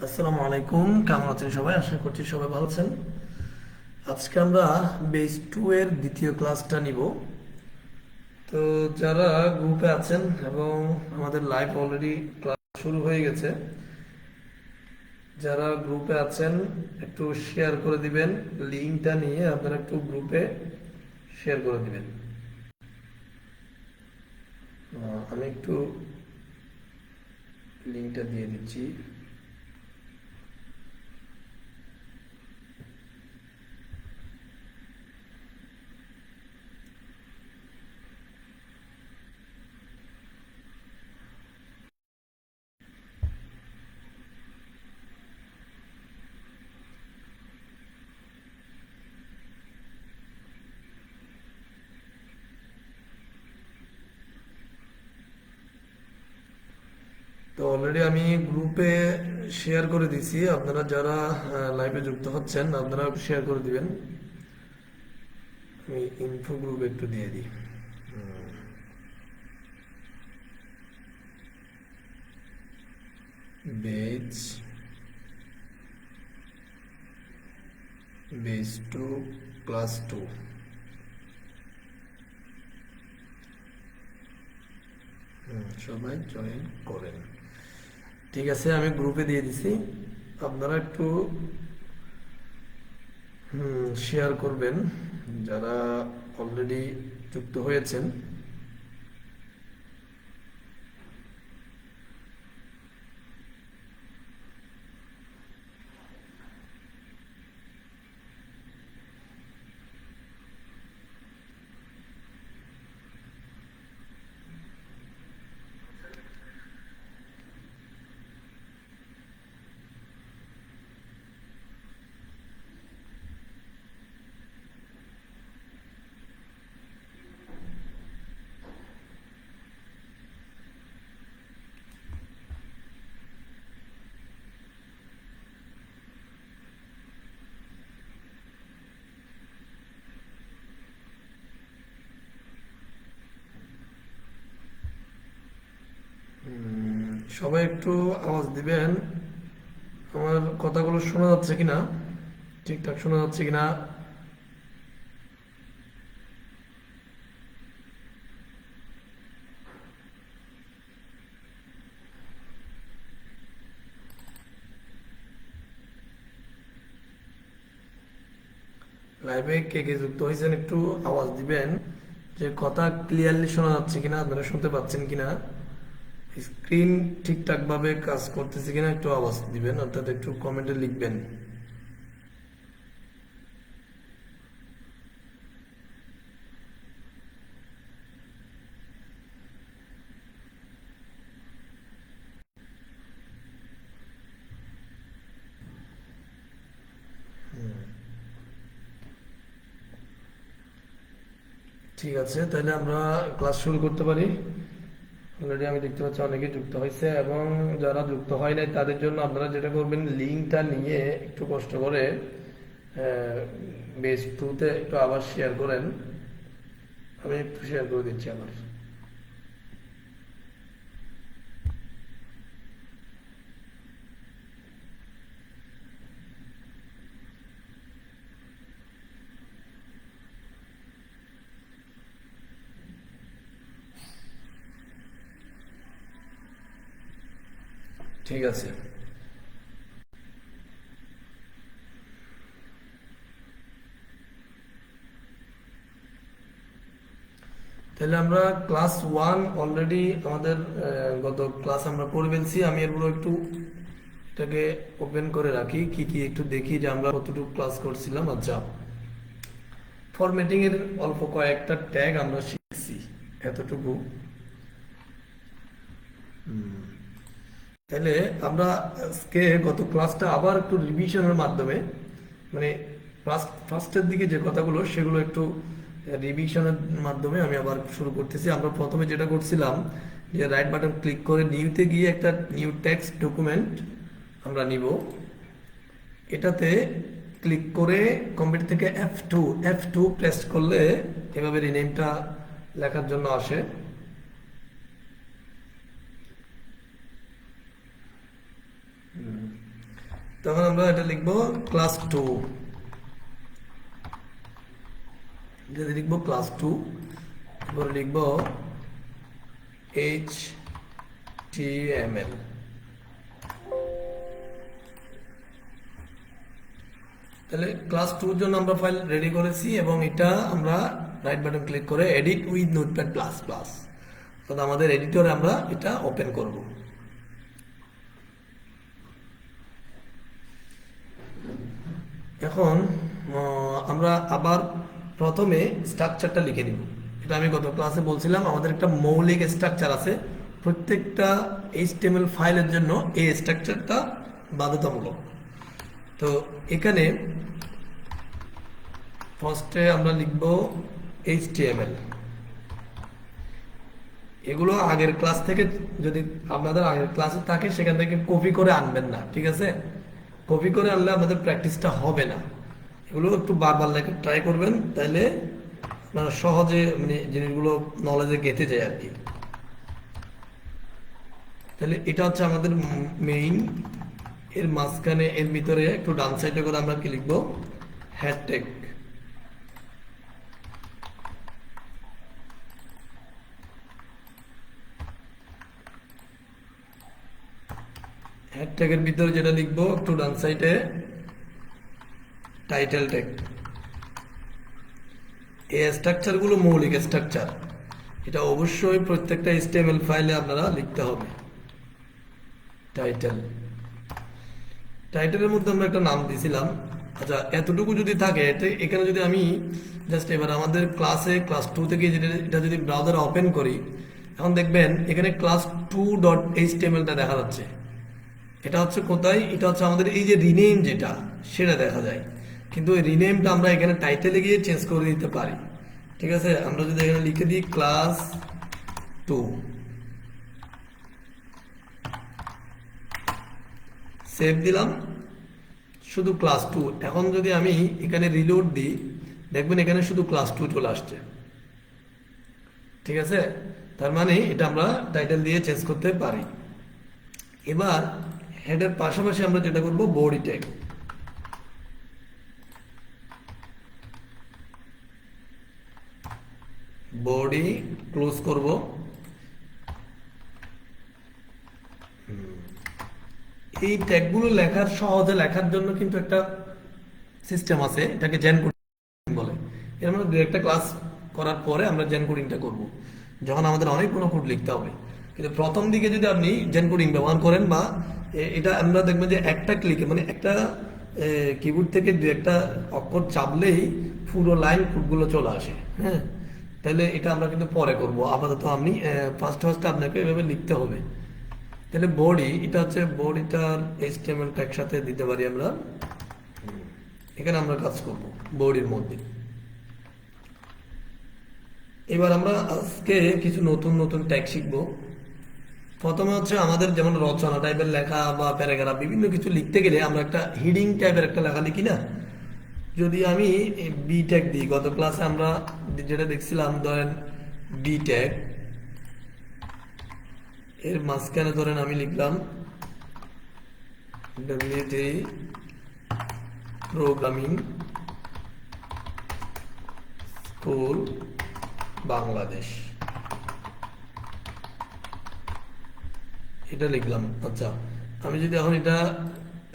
আসসালামু আলাইকুম, কেমন আছেন সবাই? আশা করছি সবাই ভালো আছেন। আজকে আমরা বেস 2 এর দ্বিতীয় ক্লাসটা নিব। তো যারা গ্রুপে আছেন এবং আমাদের লাইভ অলরেডি ক্লাস শুরু হয়ে গেছে, যারা গ্রুপে আছেন একটু শেয়ার করে দিবেন। লিঙ্কটা নিয়ে আপনারা একটু গ্রুপে শেয়ার করে দিবেন। আমি একটু লিঙ্কটা দিয়ে দিচ্ছি। তো অলরেডি আমি গ্রুপে শেয়ার করে দিছি। আপনারা যারা লাইভে যুক্ত হচ্ছেন আপনারা শেয়ার করে দিবেন। আমি ইনফো গ্রুপে একটু দিয়ে দিই। বেজ বেজ 2 ক্লাস 2। সবাই জয়েন করেন। ঠিক আছে, আমি গ্রুপে দিয়ে দিছি। আপনারা একটু শেয়ার করবেন যারা অলরেডি যুক্ত হয়েছেন। সবাই একটু আওয়াজ দিবেন। আমার কথাগুলো শোনা যাচ্ছে কিনা, ঠিকঠাক শোনা যাচ্ছে কিনা। লাইভে কে কে যুক্ত হয়েছেন একটু আওয়াজ দিবেন যে কথা ক্লিয়ারলি শোনা যাচ্ছে কিনা, আপনারা শুনতে পাচ্ছেন কিনা, স্ক্রিন ঠিকঠাক ভাবে কাজ করতেছে কিনা একটু আওয়াজ দিবেন, অর্থাৎ একটু কমেন্টে লিখবেন। ঠিক আছে, তাহলে আমরা ক্লাস শুরু করতে পারি। অলরেডি আমি দেখতে পাচ্ছি অনেকে যুক্ত হয়েছে, এবং যারা যুক্ত হয় নাই তাদের জন্য আপনারা যেটা করবেন, লিঙ্কটা নিয়ে একটু কষ্ট করে বেস টুতে একটু আবার শেয়ার করেন। আমি একটু শেয়ার করে দিচ্ছি আবার। ঠিক আছে, তাহলে আমরা ক্লাস 1 অলরেডি আমাদের গত ক্লাস আমরা করে ফেলছি। আমি এরপর একটু এটাকে ওপেন করে রাখি, কি কি একটু দেখি যে আমরা কতটুকু ক্লাস করছিলাম। আচ্ছা, ফরম্যাটিং এর অল্প কয়েকটা ট্যাগ আমরা শিখছি এতটুকু। তাহলে আমরা আজকে গত ক্লাসটা আবার একটু রিভিশনের মাধ্যমে, মানে ফার্স্টের দিকে যে কথাগুলো সেগুলো একটু রিভিশনের মাধ্যমে আমি আবার শুরু করতেছি। আমরা প্রথমে যেটা করছিলাম যে রাইট বাটন ক্লিক করে নিউতে গিয়ে একটা নিউ টেক্সট ডকুমেন্ট আমরা নিব। এটাতে ক্লিক করে কম্পিউটার থেকে এফ টু প্রেস করলে এভাবে রিনেমটা লেখার জন্য আসে। তখন আমরা এটা লিখবো ক্লাস 2, যদি লিখবো ক্লাস 2, এরপরে লিখবো HTML। তাহলে ক্লাস 2 এর জন্য আমরা ফাইল রেডি করেছি এবং এটা আমরা রাইট বাটন ক্লিক করে edit with notepad plus plus, অর্থাৎ আমাদের এডিটরে আমরা এটা ওপেন করব। এখন আমরা আবার প্রথমে স্ট্রাকচারটা লিখে নিব। এটা আমি গত ক্লাসে বলছিলাম আমাদের একটা মৌলিক স্ট্রাকচার আছে, প্রত্যেকটা HTML ফাইলের জন্য এই স্ট্রাকচারটা বাধ্যতামূলক। তো এখানে ফার্স্টে আমরা লিখব HTML। এগুলো আগের ক্লাস থেকে, যদি আপনাদের আগের ক্লাসে থাকে সেখান থেকে কপি করে আনবেন না, ঠিক আছে? কপি করে আনলে আমাদের প্র্যাকটিসটা হবে না। এগুলো একটু বারবার লেখা ট্রাই করবেন, তাহলে আপনারা সহজে মানে জিনিসগুলো নলেজে গেঁথে যায় আর কি। তাহলে এটা হচ্ছে আমাদের মেইন। এর মাঝখানে এর ভিতরে একটু ডান সাইডে করে আমরা কি লিখবো, হ্যাশট্যাগ। হ্যাশট্যাগের ভিতরে যেটা লিখবো একটু ডান সাইডে টাইটেল ট্যাগ। এই স্ট্রাকচারগুলো মৌলিক স্ট্রাকচার, এটা অবশ্যই প্রত্যেকটা HTML ফাইলে আপনারা লিখতে হবে। টাইটেল, টাইটেলের মধ্যে আমরা একটা নাম দিয়েছিলাম। আচ্ছা, এতটুকু যদি থাকে, এখানে যদি আমি জাস্ট এবার আমাদের ক্লাস 2 থেকে এটা যদি ব্রাউজারে ওপেন করি, এখন দেখবেন এখানে class2.html-টা দেখা যাচ্ছে। এটা হচ্ছে কোথায়, এটা হচ্ছে আমাদের এই যে রিনেম যেটা, সেটা দেখা যায়। কিন্তু এই রিনেমটা আমরা এখানে টাইটেলে গিয়ে চেঞ্জ করে দিতে পারি, ঠিক আছে? আমরা যদি এখানে লিখে দিই ক্লাস 2, সেভ দিলাম, শুধু ক্লাস 2। এখন যদি আমি এখানে রিলোড দিই, দেখবেন এখানে শুধু ক্লাস 2 চলে আসছে, ঠিক আছে? তার মানে এটা আমরা টাইটেল দিয়ে চেঞ্জ করতে পারি। এবার হেডের পাশাপাশি আমরা যেটা করব, বডি ট্যাগ। বডি ক্লোজ করব। এই ট্যাগগুলো সহজে লেখার জন্য কিন্তু একটা সিস্টেম আছে, এটাকে জেন কোডিং বলে। এর মানে দু একটা ক্লাস করার পরে আমরা জেন কোডিংটা করব, যখন আমাদের অনেকগুলো কোড লিখতে হবে। কিন্তু প্রথম দিকে যদি আপনি জেন কোডিং ব্যবহার করেন, বা এটা আমরা দেখবেন যে একটা ক্লিকে মানে একটা কিবোর্ড থেকে দু একটা অক্ষর চাপলেই পুরো লাইন কোডগুলো চলে আসে, হ্যাঁ? তাহলে এটা আমরা কিন্তু পরে করব, আপাতত আপনি ফার্স্ট আপনাকে এভাবে লিখতে হবে। তাহলে বডি, এটা হচ্ছে বডিটার HTML-টা একসাথে দিতে পারি আমরা। এখানে আমরা কাজ করব বডির মধ্যে। এবার আমরা আজকে কিছু নতুন নতুন ট্যাগ শিখব। প্রথমে হচ্ছে আমাদের যেমন রচনা টাইপের লেখা বা প্যারাগ্রাফ বিভিন্ন কিছু লিখতে গেলে আমরা একটা হিডিং টাইপের একটা লেখা লিখি না? যদি আমি বি ট্যাগ দিই, গত ক্লাসে আমরা যেটা দেখছিলাম, ধরেন বি ট্যাগ, এর মাঝখানে ধরেন আমি লিখলাম WT প্রোগ্রামিং স্কুল বাংলাদেশ, এটা লিখলাম। আচ্ছা, আমি যদি এখন এটা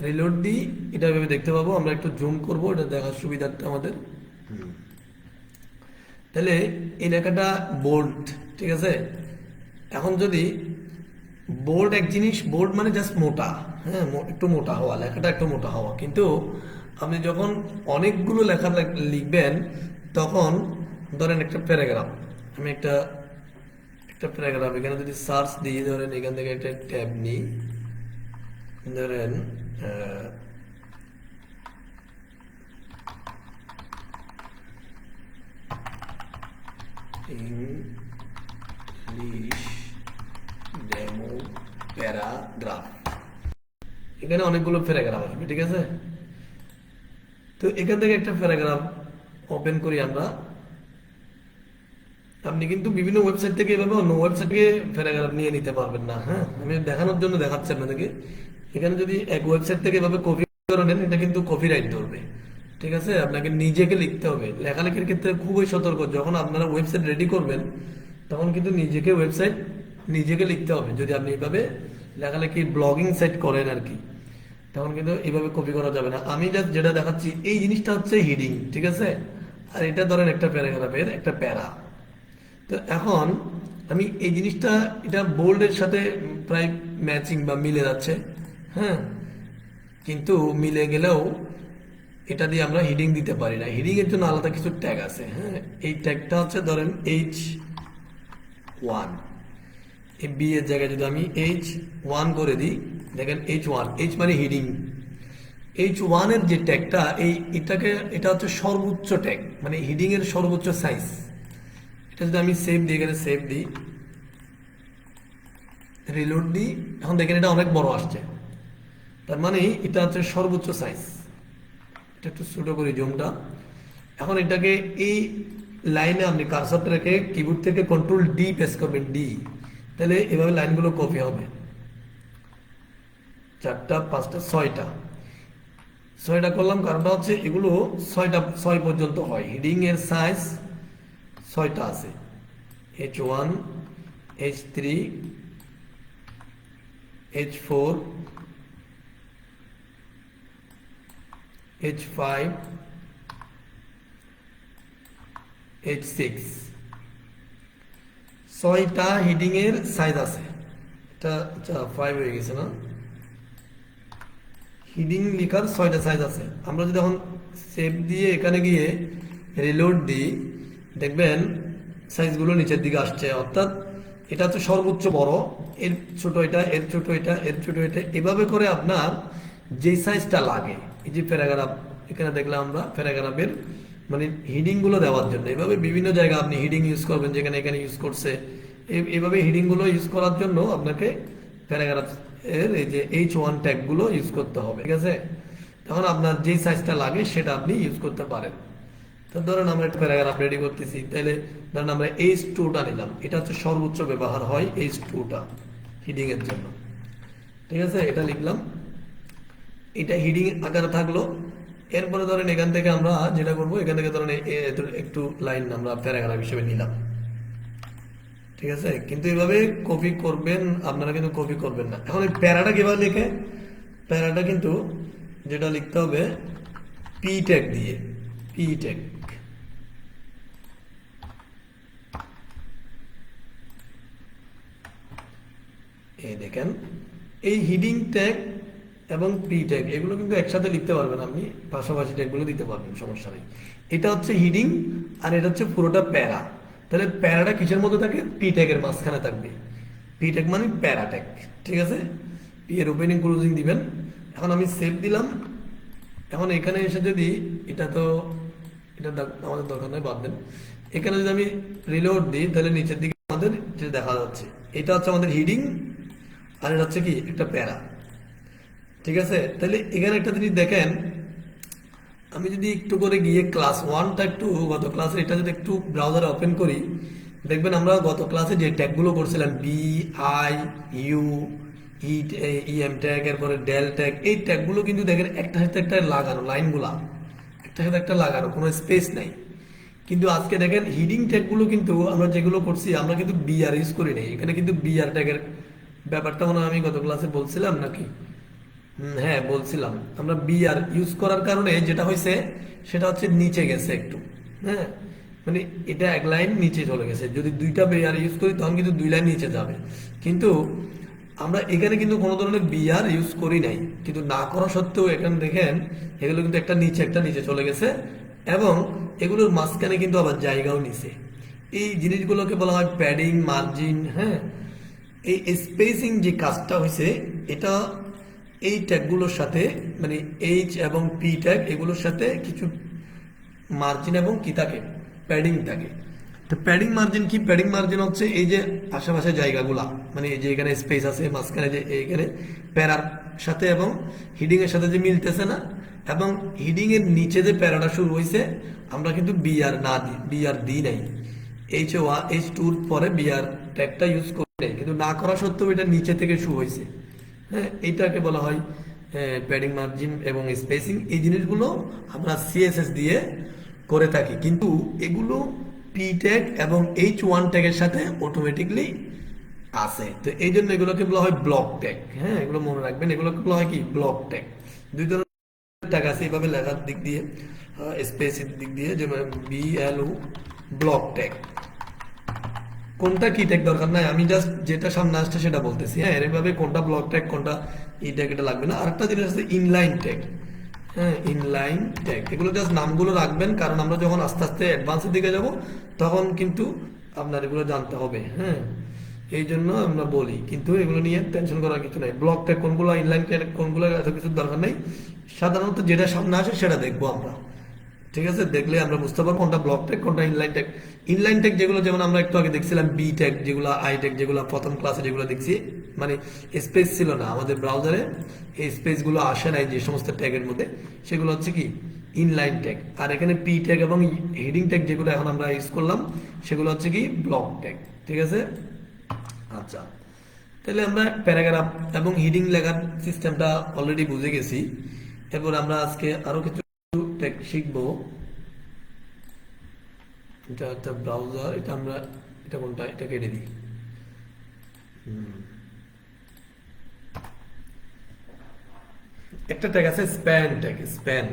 রিলোড দিই, এটা ভেবে দেখতে পাবো। আমরা একটু জুম করব, এটা দেখার সুবিধার্থে আমাদের। তাহলে এই লেখাটা বোল্ড, ঠিক আছে? এখন যদি বোল্ড এক জিনিস, বোল্ড মানে জাস্ট মোটা, হ্যাঁ, একটু মোটা হওয়া, লেখাটা একটু মোটা হওয়া। কিন্তু আপনি যখন অনেকগুলো লেখা লিখবেন, তখন ধরেন একটা প্যারাগ্রাফ, আমি একটা প্যারাগ্রাফ এখানে যদি সার্চ দিয়ে, ধরেন এখান থেকে একটা ট্যাব নিই, ধরেন ইংলিশ ডেমো প্যারাগ্রাফ, এখানে অনেকগুলো প্যারাগ্রাফ আসবে, ঠিক আছে? তো এখান থেকে একটা প্যারাগ্রাফ ওপেন করি আমরা। আপনি কিন্তু বিভিন্ন ওয়েবসাইট থেকে এভাবে অন্য ওয়েবসাইট থেকে প্যারাগ্রাফ নিয়ে নিতে পারবেন না, হ্যাঁ? আমি দেখানোর জন্য দেখাচ্ছি আপনাদেরকে। এখানে যদি এক ওয়েবসাইট থেকে এভাবে কপি করে নেন, এটা কিন্তু কপিরাইট ধরবে। ঠিক আছে, আপনাকে নিজেকে লিখতে হবে। লেখালেখির ক্ষেত্রে খুবই সতর্ক, যখন আপনারা ওয়েবসাইট রেডি করবেন তখন কিন্তু নিজেকে ওয়েবসাইট নিজেকে লিখতে হবে। যদি আপনি এইভাবে লেখালেখি ব্লগিং সাইট করেন আর কি, তখন কিন্তু এইভাবে কপি করা যাবে না। আমি যেটা দেখাচ্ছি এই জিনিসটা হচ্ছে হিডিং, ঠিক আছে, আর এটা ধরেন একটা প্যারাগ্রাফের একটা প্যারা। তো এখন আমি এই জিনিসটা, এটা বোল্ডের সাথে প্রায় ম্যাচিং বা মিলে যাচ্ছে, হ্যাঁ, কিন্তু মিলে গেলেও এটা দিয়ে আমরা হিডিং দিতে পারি না। হিডিং এর জন্য আলাদা কিছু ট্যাগ আছে, হ্যাঁ। এই ট্যাগটা হচ্ছে ধরেন H1, এই বি এর জায়গায় যদি আমি H1 করে দিই, দেখেন H1, H মানে হিডিং। H1 এর যে ট্যাগটা, এটা হচ্ছে সর্বোচ্চ ট্যাগ, মানে হিডিং এর সর্বোচ্চ সাইজ। এটা যদি আমি সেভ দিই, এখানে সেভ দিই, রিলোড দিই, এখন দেখেন এটা অনেক বড় আসছে। তার মানে এটা হচ্ছে সর্বোচ্চ সাইজ। এটা একটু ছোট করি জুমটা। এখন এটাকে এই লাইনে আপনি কার্সারটা রেখে কিবোর্ড থেকে কন্ট্রোল ডি প্রেস করবেন, ডি, তাহলে এভাবে লাইনগুলো কপি হবে। 4টা 5টা 6টা করলাম, কারণটা হচ্ছে এগুলো 6 পর্যন্ত হয়। হিডিং এর সাইজ 6টা আছে, H1, H3, H4, H5, H6, 6টা হিডিং এর সাইজ আছে। এটা 5 হয়ে গেছে না, হিডিং লেখার 6টা সাইজ আছে। আমরা যদি এখন সেভ দিয়ে এখানে গিয়ে রিলোড দিই, দেখবেন সাইজগুলো নিচের দিকে আসছে, অর্থাৎ এটা হচ্ছে সর্বোচ্চ বড়, এর ছোট এটা, এর ছোট এটা, এর ছোট এটা, এভাবে করে আপনার যে সাইজটা লাগে। এই যে প্যারাগ্রাফ, এখানে দেখলাম আমরা প্যারাগ্রাফের মানে হিডিং গুলো দেওয়ার জন্য এভাবে বিভিন্ন জায়গায় আপনি হিডিং ইউজ করবেন, যেখানে এখানে ইউজ করছে, এইভাবে হিডিং গুলো ইউজ করার জন্য আপনাকে প্যারাগ্রাফ এর এই যে H1 ট্যাগ গুলো ইউজ করতে হবে, ঠিক আছে। তখন আপনার যে সাইজটা লাগে সেটা আপনি ইউজ করতে পারেন। তো ধরেন আমরা একটা প্যারাগ্রাফ রেডি করতেছি, তাহলে ধরেন আমরা H2টা নিলাম, এটা হচ্ছে সর্বোচ্চ ব্যবহার হয় H2টা হিডিং এর জন্য, ঠিক আছে। এটা লিখলাম, এটা হিডিং আকারে থাকলো। এরপরে ধরেন এখান থেকে আমরা যেটা করবো, এখান থেকে ধরেন একটু লাইন আমরা প্যারাগ্রাফ হিসেবে নিলাম, ঠিক আছে। কিন্তু এভাবে কপি করবেন আপনারা, কিন্তু কপি করবেন না। এখন এই প্যারাটা কিভাবে লিখে, প্যারাটা কিন্তু যেটা লিখতে হবে পি ট্যাগ দিয়ে, পি ট্যাগ, এই দেখেন এই হিডিং ট্যাগ এবং পি ট্যাগ এগুলো কিন্তু একসাথে লিখতে পারবেন আপনি, পাশাপাশি ট্যাগগুলো দিতে পারবেন, সমস্যা নেই। এটা হচ্ছে হিডিং আর এটা হচ্ছে পুরোটা প্যারা। তাহলে প্যারাটা কিসের মধ্যে থাকে, পি ট্যাগের মাঝখানে থাকবে। পি ট্যাগ মানে প্যারা ট্যাগ, ঠিক আছে। পি এর ওপেনিং ক্লোজিং দিবেন। এখন আমি সেভ দিলাম। এখন এখানে এসে যদি এটা আমাদের দরকার নয়, বাদ দেন। এখানে যদি আমি রিলোড দিই, তাহলে নিচের দিকে আমাদের যে দেখা যাচ্ছে এটা হচ্ছে আমাদের হিডিং, আর এটা হচ্ছে কি একটা প্যারা, ঠিক আছে। তাহলে এখানে একটা জিনিস দেখেন, আমি যদি একটু করে গিয়ে ক্লাস 1টা একটু গত ক্লাসে এটা যদি একটু ব্রাউজারে ওপেন করি, দেখবেন আমরা গত ক্লাসে যে ট্যাগগুলো করছিলাম B I U M tag, এরপরে ডেল ট্যাগ, এই ট্যাগগুলো কিন্তু দেখেন একটা সাথে একটা লাগানো, লাইনগুলা একটা সাথে একটা লাগানো, কোনো স্পেস নাই। কিন্তু আজকে দেখেন হিডিং ট্যাগগুলো কিন্তু আমরা যেগুলো করছি, আমরা কিন্তু বিআর ইউজ করি নাই। এখানে কিন্তু বিআর ট্যাগের ব্যাপারটা মনে হয় আমি গত ক্লাসে বলছিলাম নাকি, হ্যাঁ বলছিলাম। আমরা বিআর ইউজ করার কারণে যেটা হয়েছে সেটা হচ্ছে নিচে গেছে একটু, হ্যাঁ, মানে এটা এক লাইন নিচে চলে গেছে। যদি 2টা বিআর ইউজ করি তখন কিন্তু 2 লাইন নিচে যাবে। কিন্তু আমরা এখানে কিন্তু কোনো ধরনের বিআর ইউজ করি নাই, কিন্তু না করা সত্ত্বেও এখানে দেখেন এগুলো কিন্তু একটা নিচে চলে গেছে, এবং এগুলোর মাঝখানে কিন্তু আবার জায়গাও নিছে। এই জিনিসগুলোকে বলা হয় প্যাডিং, মার্জিন, হ্যাঁ। এই স্পেসিং যে কাজটা হয়েছে, এটা এই ট্যাগগুলোর সাথে মানে এইচ এবং পি ট্যাগ এগুলোর সাথে কিছু মার্জিন এবং কি থাকে, প্যাডিং থাকে। তো প্যাডিং মার্জিন কি, প্যাডিং মার্জিন হচ্ছে এই যে আশেপাশে জায়গাগুলা, মানে এই যে এখানে স্পেস আছে মাঝখানে, যে এইখানে প্যারার সাথে এবং হিডিং এর সাথে যে মিলতেছে না, এবং হিডিং এর নিচে যে প্যারাটা শুরু হয়েছে আমরা কিন্তু বিআর দিই নাই, H2 পরে বিআর ট্যাগটা ইউজ করি নাই, কিন্তু না করা সত্ত্বেও এটা নিচে থেকে শুরু হয়েছে, হ্যাঁ। এইটাকে বলা হয় প্যাডিং মার্জিন এবং স্পেসিং, এই জিনিসগুলো আমরা সিএসএস দিয়ে করে থাকি, কিন্তু এগুলো পি ট্যাগ এবং H1 ট্যাগের সাথে অটোমেটিকলি আছে। তো এই জন্য এগুলোকে বলা হয় ব্লক ট্যাগ। হ্যাঁ, এগুলো মনে রাখবেন, এগুলোকে বলা হয় কি ব্লক ট্যাগ। দুই ধরনের ট্যাগ আছে এইভাবে লেখার দিক দিয়ে, স্পেসের দিক দিয়ে, যেমন BLO ব্লক ট্যাগ। কোনটা কি ট্যাগ দরকার নাই, আমি জাস্ট যেটা সামনে আসছে সেটা বলতেছি। হ্যাঁ, এভাবে কোনটা ব্লক ট্যাগ কোনটা ই ট্যাগ এটা লাগবে না। আরেকটা জিনিস আছে ইনলাইন ট্যাগ। হ্যাঁ, ইনলাইন ট্যাগ, এগুলো জাস্ট নামগুলো রাখবেন, কারণ আমরা যখন আস্তে আস্তে অ্যাডভান্সের দিকে যাব তখন কিন্তু আপনার এগুলো জানতে হবে। হ্যাঁ, এই জন্য আমরা বলি, কিন্তু এগুলো নিয়ে টেনশন করার কিছু নাই। ব্লক ট্যাগ কোনগুলো, ইনলাইন ট্যাগ কোনগুলো, এত কিছু দরকার নেই। সাধারণত যেটা সামনে আসে সেটা দেখবো আমরা। ঠিক আছে, দেখলে আমরা বুঝতে পারবো কোনটা ব্লক ট্যাগ কোনটা ইনলাইন ট্যাগ। ইনলাইন ট্যাগ যেগুলো, যেমন আমরা একটু আগে দেখছিলাম বি ট্যাগ, যেগুলো আই ট্যাগ, যেগুলো প্রথম ক্লাসে যেগুলো দেখছি, মানে স্পেস ছিল না আমাদের ব্রাউজারে, এই স্পেস গুলো আসে নাই যে সমস্ত ট্যাগের মধ্যে, সেগুলো হচ্ছে কি ইনলাইন ট্যাগ। আর এখানে পি ট্যাগ এবং হেডিং ট্যাগ যেগুলো এখন আমরা ইউজ করলাম, সেগুলো হচ্ছে কি ব্লক ট্যাগ। ঠিক আছে, আচ্ছা, তাহলে আমরা প্যারাগ্রাফ এবং হেডিং লেখার সিস্টেমটা অলরেডি বুঝে গেছি। এরপর আমরা আজকে আরো কিছু ট্যাগ শিখবো। এটা একটা ব্রাউজার, এটা আমরা, এটা কোনটা, এটা কেটে দিই। একটা ট্যাগ আছে স্প্যান ট্যাগ, স্প্যান।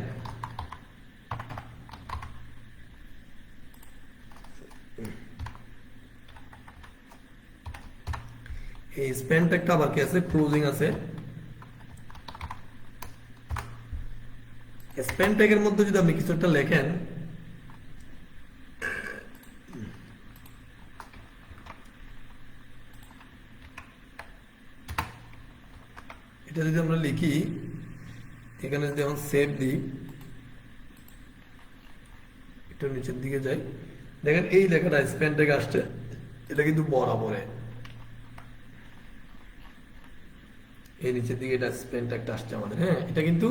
এই স্প্যান ট্যাগটা আবার কি আছে, ক্লোজিং আছে। স্প্যান ট্যাগের মধ্যে যদি আপনি কিছু একটা লেখেন, এটা যদি আমরা লিখি, এখানে যদি এখন সেভ দিই, একটু নিচের দিকে যাই, দেখেন এই লেখাটা স্প্যান ট্যাগ আসছে, এটা কিন্তু বরাবরে এই নিচের দিকে এটা স্প্যান ট্যাগটা আসছে আমাদের। হ্যাঁ, এটা কিন্তু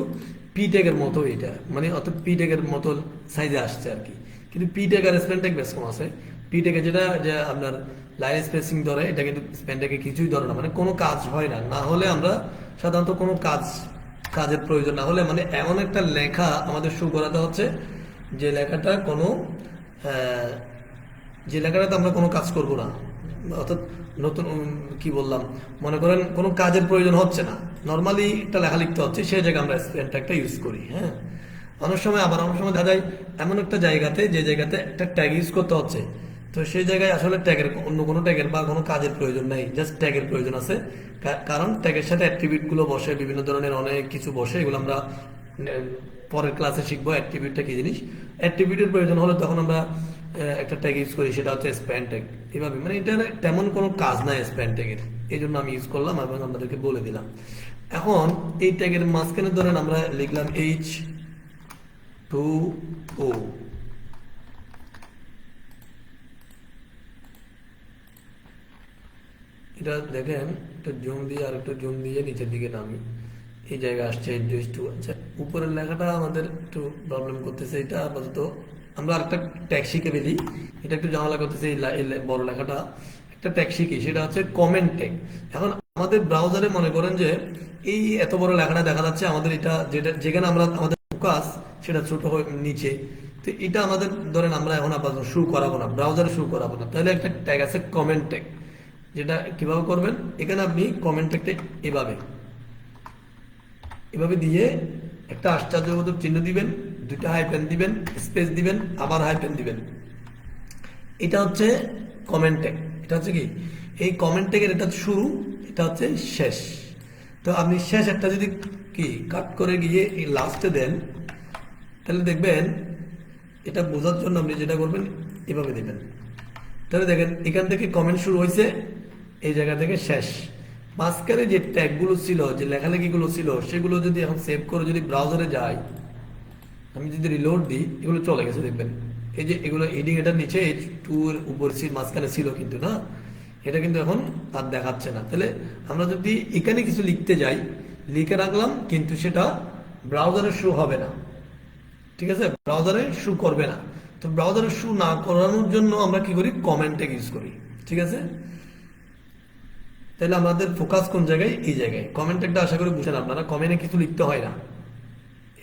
পি ট্যাগের মতো, এটা মানে অর্থাৎ পি ট্যাগের মতো সাইজে আসছে আর কি। কিন্তু পি ট্যাগ আর স্প্যান ট্যাগ বেশ কম আছে। পি ট্যাগে যেটা যে আপনার লাইন স্পেসিং ধরে, এটা কিন্তু স্প্যান ট্যাগে কিছুই ধরে না, মানে কোনো কাজ হয় না। না হলে আমরা সাধারণত কোনো কাজের প্রয়োজন না হলে, মানে এমন একটা লেখা আমাদের শুরু করাতে হচ্ছে যে লেখাটা কোনো আহ, যে লেখাটাতে আমরা কোনো কাজ করব না, অর্থাৎ নতুন কি বললাম, মনে করেন কোনো কাজের প্রয়োজন হচ্ছে না, নর্মালি একটা লেখা লিখতে হচ্ছে, সেই জায়গায় আমরা স্পেন ট্যাগটা ইউজ করি। হ্যাঁ, অনেক সময় দেখা যায় এমন একটা জায়গাতে, যে জায়গাতে একটা ট্যাগ ইউজ করতে হচ্ছে, তো সেই জায়গায় আসলে ট্যাগের, অন্য কোনো ট্যাগের বা কোনো কাজের প্রয়োজন নাই, জাস্ট ট্যাগের প্রয়োজন আছে। কারণ ট্যাগের সাথে অ্যাট্রিবিউট গুলো বসে, বিভিন্ন ধরনের অনেক কিছু বসে, এগুলো আমরা পরের ক্লাসে শিখবো অ্যাট্রিবিউটটা কি জিনিস। অ্যাট্রিবিউটের প্রয়োজন হলে তখন আমরা একটা ট্যাগ ইউজ করি, সেটা হচ্ছে স্প্যান ট্যাগ। এভাবে মানে এটার তেমন কোনো কাজ নাই স্প্যান ট্যাগের, এই জন্য আমি ইউজ করলাম এবং আপনাদেরকে বলে দিলাম। এখন এই ট্যাগের মাঝখানে ধরেন আমরা লিখলাম H2O, এটা দেখেন, একটা জুম দিয়ে আর একটা জুম দিয়ে নিচের দিকে নামি, এই জায়গায় আসছে H2। আচ্ছা, উপরের লেখাটা আমাদের একটু প্রবলেম করতেছে, এটা আপাতত আমরা আরেকটা ট্যাগ শিখে ফেলি, এটা একটু ঝামেলা করতেছে। এই বড় লেখাটা একটা ট্যাগ শিখি, সেটা হচ্ছে কমেন্ট ট্যাগ। এখন আমাদের ব্রাউজারে মনে করেন যে এই এত বড় লেখাটা দেখা যাচ্ছে আমাদের, এটা যেটা যেখানে আমরা আমাদের ফোকাস সেটা ছোট হয়ে নিচে, তো এটা আমাদের ধরেন আমরা এখন আপাতত শুরু করাবো না, ব্রাউজারে শুরু করাবো না, তাহলে একটা ট্যাগ আছে কমেন্ট ট্যাগ। যেটা কিভাবে করবেন, এখানে আপনি কমেন্ট ট্যাগটা এভাবে এভাবে দিয়ে একটা আশ্চর্যবোধক চিহ্ন দিবেন, দুইটা হাইফেন দিবেন, স্পেস দিবেন, আবার হাইফেন দিবেন। এটা হচ্ছে কমেন্ট ট্যাগ। এটা হচ্ছে কি, এই কমেন্ট ট্যাগের এটা শুরু, এটা হচ্ছে শেষ। তো আপনি শেষ একটা যদি কি কাট করে গিয়ে এই লাস্টে দেন, তাহলে দেখবেন এটা বোঝার জন্য আপনি যেটা করবেন এভাবে দিবেন, তাহলে দেখেন এখান থেকে কমেন্ট শুরু হয়েছে, এই জায়গা থেকে শেষ। মাঝখানে যে ট্যাগগুলো ছিল, যে লেখালেখিগুলো ছিল, সেগুলো যদি এখন সেভ করে যদি ব্রাউজারে যাই, আমি যদি রিলোড দিই, এগুলো চলে গেছে দেখবেন। এই যে এগুলো হেডিং, এটার নিচে H2 এর উপর মাঝখানে ছিল কিন্তু না, এটা কিন্তু এখন আর দেখাচ্ছে না। তাহলে আমরা যদি এখানে কিছু লিখতে যাই, লিখে রাখলাম, কিন্তু সেটা ব্রাউজারে শো হবে না। ঠিক আছে, ব্রাউজারে শো করবে না। তো ব্রাউজারে শো না করানোর জন্য আমরা কি করি, কমেন্ট ট্যাগ ইউজ করি। ঠিক আছে, তাহলে আমাদের ফোকাস কোন জায়গায়? এই জায়গায়। কমেন্ট একটা আশা করি বুঝেন আপনারা, কমেন্টে কিছু লিখতে হয় না,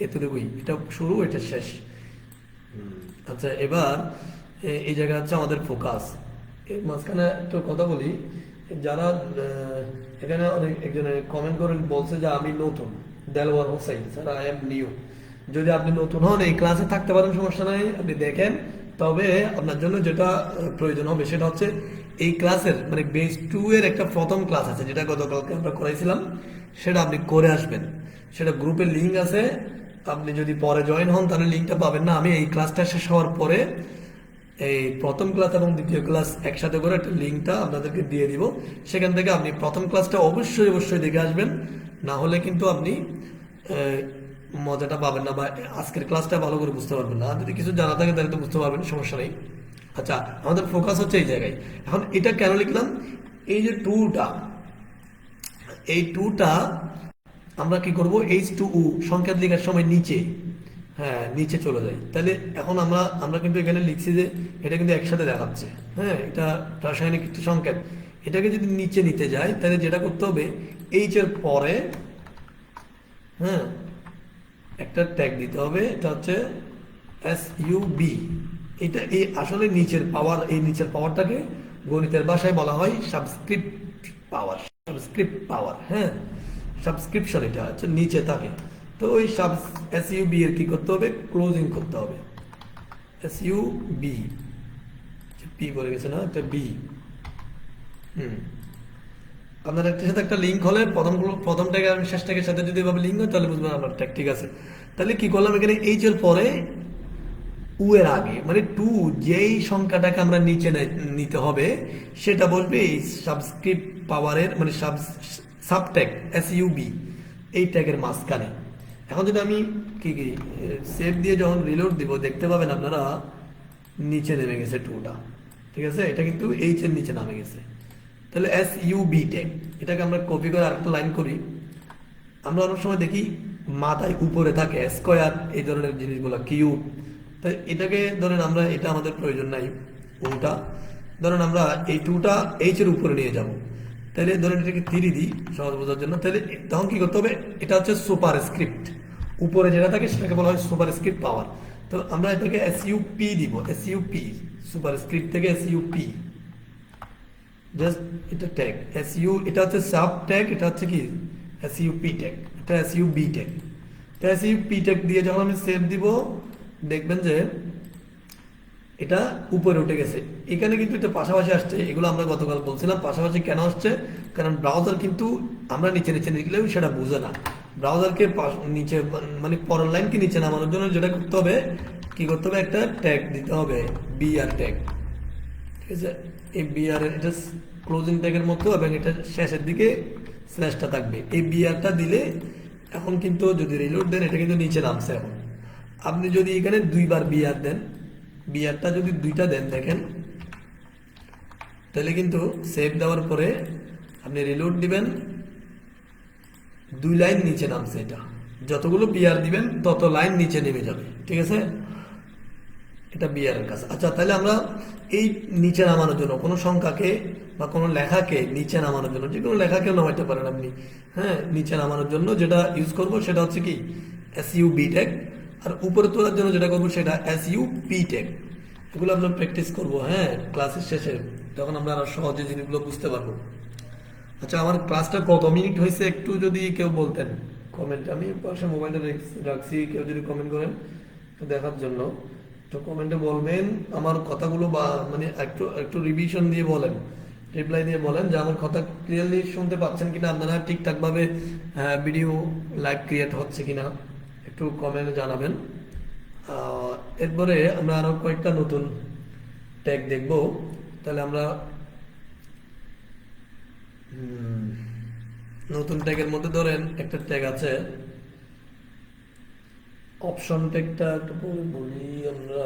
এতটুকুই, এটা শুরু এটা শেষ। আচ্ছা, এবার এই জায়গা হচ্ছে আমাদের ফোকাস। এর মাঝখানে একটা কথা বলি, যারা এখানে অনেক একজনে কমেন্ট করে বলছে যে আমি নতুন, Delwar Hossain sir I am new. যদি আপনি নতুন হন এই ক্লাসে থাকতে পারেন, সমস্যা নাই, আপনি দেখেন। তবে আপনার জন্য যেটা প্রয়োজন হবে সেটা হচ্ছে এই ক্লাসের মানে বেস 2 এর একটা প্রথম ক্লাস আছে যেটা গতকালকে আমরা করাইছিলাম, সেটা আপনি করে আসবেন। সেটা গ্রুপের লিঙ্ক আছে, আপনি যদি পরে জয়েন হন তাহলে লিঙ্কটা পাবেন না। আমি এই ক্লাসটা শেষ হওয়ার পরে এই প্রথম ক্লাস এবং দ্বিতীয় ক্লাস একসাথে করে একটা লিঙ্কটা আপনাদেরকে দিয়ে দিব, সেখান থেকে আপনি প্রথম ক্লাসটা অবশ্যই অবশ্যই দেখে আসবেন, না হলে কিন্তু আপনি মজাটা পাবেন না বা আজকের ক্লাসটা ভালো করে বুঝতে পারবেন না। আর যদি কিছু জানা থাকে তাহলে তো বুঝতে পারবেন, সমস্যা নেই। আচ্ছা, আমাদের ফোকাস হচ্ছে এই জায়গায়। এখন এটা কেন লিখলাম? এই যে টুটা, এই টুটা আমরা কি করব? H2O সংকেত লেখার সময় নিচে, হ্যাঁ নিচে চলে যাই। তাহলে এখন আমরা আমরা কিন্তু এখানে লিখছি যে এটা কিন্তু একসাথে দেখাচ্ছে, হ্যাঁ এটা রাসায়নিক একটি সংকেত। এটাকে যদি নিচে নিতে যাই তাহলে যেটা করতে হবে, এইচ এর পরে হ্যাঁ একটা ট্যাগ দিতে হবে, এটা হচ্ছে SUB। এটা এই আসলে নিচের পাওয়ার, এই নিচের পাওয়ারটাকে গণিতের ভাষায় বলা হয় সাবস্ক্রিপ্ট পাওয়ার। সাবস্ক্রিপ্ট পাওয়ার, হ্যাঁ সাবস্ক্রিপশন, এটা হচ্ছে নিচে থাকে। তো ওই SUB এর কি করতে হবে? ক্লোজিং করতে হবে। SUB পি বলে গেছে না, একটা বি। আপনার একটার সাথে একটা লিঙ্ক হলে প্রথম ট্যাগ আর শেষ ট্যাগের সাথে যদি এভাবে লিঙ্ক হয় তাহলে বুঝবেন আপনার ট্যাগ ঠিক আছে। তাহলে কি করলাম, এখানে এইচ এর পরে উ এর আগে মানে টু, যেই সংখ্যাটাকে আমরা নিচে নিতে হবে সেটা বলবে এই সাবস্ক্রিপ্ট পাওয়ারের মানে সাবট্যাগ SUB এই ট্যাগের মাঝখানে। এখন যদি আমি কি সেভ দিয়ে যখন রিলোড দিব দেখতে পাবেন আপনারা নিচে নেমে গেছে টুটা, ঠিক আছে, এটা কিন্তু এইচ এর নিচে নামে গেছে। তাহলে SUB ট্যাগ, এটাকে আমরা কপি করে আরেকটা লাইন করি। আমরা অনেক সময় দেখি মাথায় উপরে থাকে স্কয়ার, এই ধরনের জিনিসগুলো কিউব। তাই এটাকে ধরেন আমরা, এটা আমাদের প্রয়োজন নাই ওটা, ধরেন আমরা এই টুটা এইচ এর উপরে নিয়ে যাব। তাহলে ধরেন এটাকে 3 দিই সহজ বোঝার জন্য। তাহলে তখন কি করতে হবে? এটা হচ্ছে সুপার স্ক্রিপ্ট, উপরে যেটা থাকে সেটাকে বলা হয় সুপার স্ক্রিপ্ট পাওয়ার। তো আমরা এটাকে SUP দিব, SUP সুপার স্ক্রিপ্ট থেকে SUP জাস্ট এটা ট্যাগ এটা হচ্ছে সাব ট্যাগ, এটা হচ্ছে কি SUP ট্যাগ, এটা SUB ট্যাগ। তো SUP ট্যাগ দিয়ে যখন আমি সেভ দিব দেখবেন যে এটা উপরে উঠে গেছে। এখানে কিন্তু এটা পাশাপাশি আসছে, এগুলো আমরা গতকাল বলছিলাম পাশাপাশি কেন আসছে, কারণ ব্রাউজার কিন্তু আমরা নিচে নিচে নিলেও সেটা বুঝে না। ব্রাউজারকে নিচে মানে পরের লাইনকে নিচে নামানোর জন্য যেটা করতে হবে, কি করতে হবে, একটা ট্যাগ দিতে হবে, BR ট্যাগ, ঠিক আছে। এই BR এর এটা ক্লোজিং ট্যাগের মতো এবং এটা শেষের দিকে স্ল্যাশটা থাকবে। এই BRটা দিলে এখন কিন্তু যদি রিলোড দেন এটা কিন্তু নিচে নামছে। এখন আপনি যদি এখানে 2বার BR দেন, BRটা যদি 2টা দেন দেখেন, তাহলে কিন্তু সেভ দেওয়ার পরে আপনি রিলোড দিবেন, 2 লাইন নিচে নামছে। এটা যতগুলো BR দিবেন তত লাইন নিচে নেমে যাবে, ঠিক আছে, এটা BR এর কাজ। আচ্ছা, তাহলে আমরা এই নিচে নামানোর জন্য কোনো সংখ্যাকে বা কোনো লেখাকে নিচে নামানোর জন্য, যে কোনো লেখাকেও নামাইতে পারেন আপনি, হ্যাঁ নিচে নামানোর জন্য যেটা ইউজ করব সেটা হচ্ছে কি SUB ট্যাগ। আর উপরে তোলার জন্য যেটা করবো সেটা SUP ট্যাগ। এগুলো আমরা প্র্যাকটিস করব, হ্যাঁ ক্লাসের শেষে, তখন আমরা আরো সহজে জিনিসগুলো বুঝতে পারবো। আচ্ছা, আমার ক্লাসটা কত মিনিট হয়েছে একটু যদি কেউ বলতেন কমেন্ট, আমি পাশে মোবাইলটা রাখছি, কেউ যদি কমেন্ট করেন দেখার জন্য তো কমেন্টে বলবেন আমার কথাগুলো, বা মানে একটু একটু রিভিশন দিয়ে বলেন, রিপ্লাই দিয়ে বলেন যে আমার কথা ক্লিয়ারলি শুনতে পাচ্ছেন কিনা, আপনারা ঠিকঠাক ভাবে ভিডিও লাইভ ক্রিয়েট হচ্ছে কিনা একটু কমেন্টে জানাবেন। এরপরে আমরা আরো কয়েকটা নতুন ট্যাগ দেখব। তাহলে আমরা নতুন ট্যাগের মধ্যে ধরেন একটা ট্যাগ আছে অপশন ট্যাগটা একটু পরে বলি আমরা।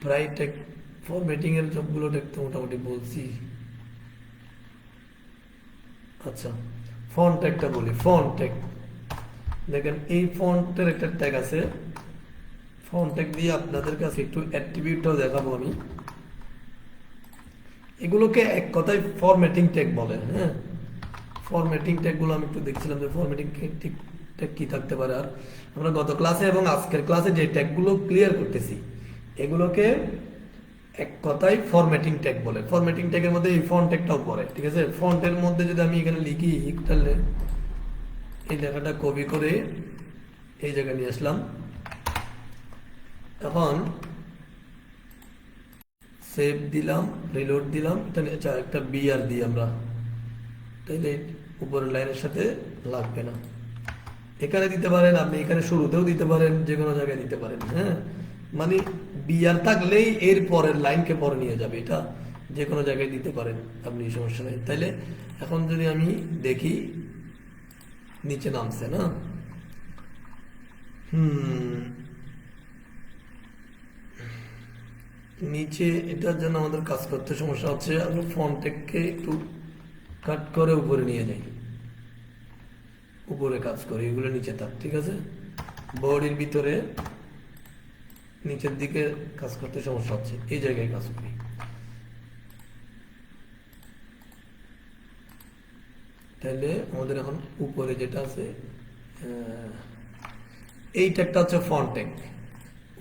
প্রায় ট্যাগ ফরম্যাটিং এর সবগুলো ট্যাগ তো মোটামুটি বলছি। আচ্ছা, ফন্ট ট্যাগটা বলি। ফন্ট ট্যাগ দেখেন, এই ফন্টের একটা ট্যাগ আছে। ফন্ট ট্যাগ দিয়ে আপনাদের কাছে একটু অ্যাট্রিবিউটটাও দেখাবো আমি। এগুলোকে এক কথায় ফরম্যাটিং ট্যাগ বলে। হ্যাঁ, ফরম্যাটিং ট্যাগগুলো আমি একটু দেখছিলাম যে ফরম্যাটিং ট্যাগ কি থাকতে পারে। আর আমরা গত ক্লাসে এবং আজকের ক্লাসে যে ট্যাগগুলো ক্লিয়ার করতেছি এগুলোকে এক কথায় ফরম্যাটিং ট্যাগ বলে। ফরম্যাটিং ট্যাগের মধ্যে এই ফন্ট ট্যাগটাও পড়ে, ঠিক আছে। ফন্টের মধ্যে যদি আমি এখানে লিখি, তাহলে এই লেখাটা কপি করে এই জায়গায় নিয়ে আসলাম। এখন সেভ দিলাম, রিলোড দিলাম, এটা একটা বিআর দিই আমরা, তাইলে উপরের লাইনের সাথে লাগবে না। এখানে দিতে পারেন আপনি, এখানে শুরুতেও দিতে পারেন, যে কোনো জায়গায় দিতে পারেন। হ্যাঁ, মানে বিআর থাকলেই এর পরের লাইনকে পরে নিয়ে যাবে, এটা যে কোনো জায়গায় দিতে পারেন আপনি, সমস্যা নেই। তাইলে এখন যদি আমি দেখি নিচে নামছে না, নিচে এটার জন্য আমাদের কাজ করতে সমস্যা হচ্ছে। আমরা ফন্টকে একটু কাট করে উপরে নিয়ে যাই, উপরে কাজ করি, এগুলো নিচে থাক, ঠিক আছে। বডির ভিতরে নিচের দিকে কাজ করতে সমস্যা হচ্ছে, এই জায়গায় কাজ করি। তাহলে আমাদের এখন উপরে যেটা আছে এই ট্যাগটা হচ্ছে ফন্ট ট্যাগ,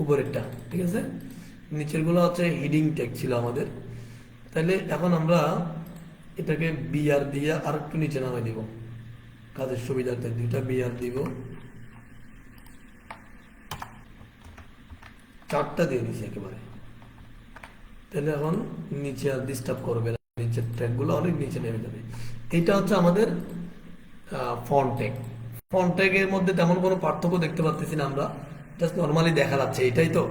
উপরেরটা, ঠিক আছে। নিচের গুলো হচ্ছে হিডিং ট্যাগ ছিল আমাদের। তাহলে এখন আমরা এটাকে বিআর দিয়ে আর একটু নিচে নামাই দিব, কাজের সুবিধার্থে দুইটা বিআর দিব, 4টা দিয়ে দিছি একেবারে। তাহলে এখন নিচে আর ডিস্টার্ব করবে না, নিচের ট্যাগগুলো অনেক নিচে নেমে যাবে। এটা হচ্ছে আমাদের ফন্ট ট্যাগ। ফন্ট ট্যাগের মধ্যে তেমন কোনো পার্থক্য দেখতে পাচ্ছি না আমরা, জাস্ট নর্মালি দেখা যাচ্ছে, এটাই তো।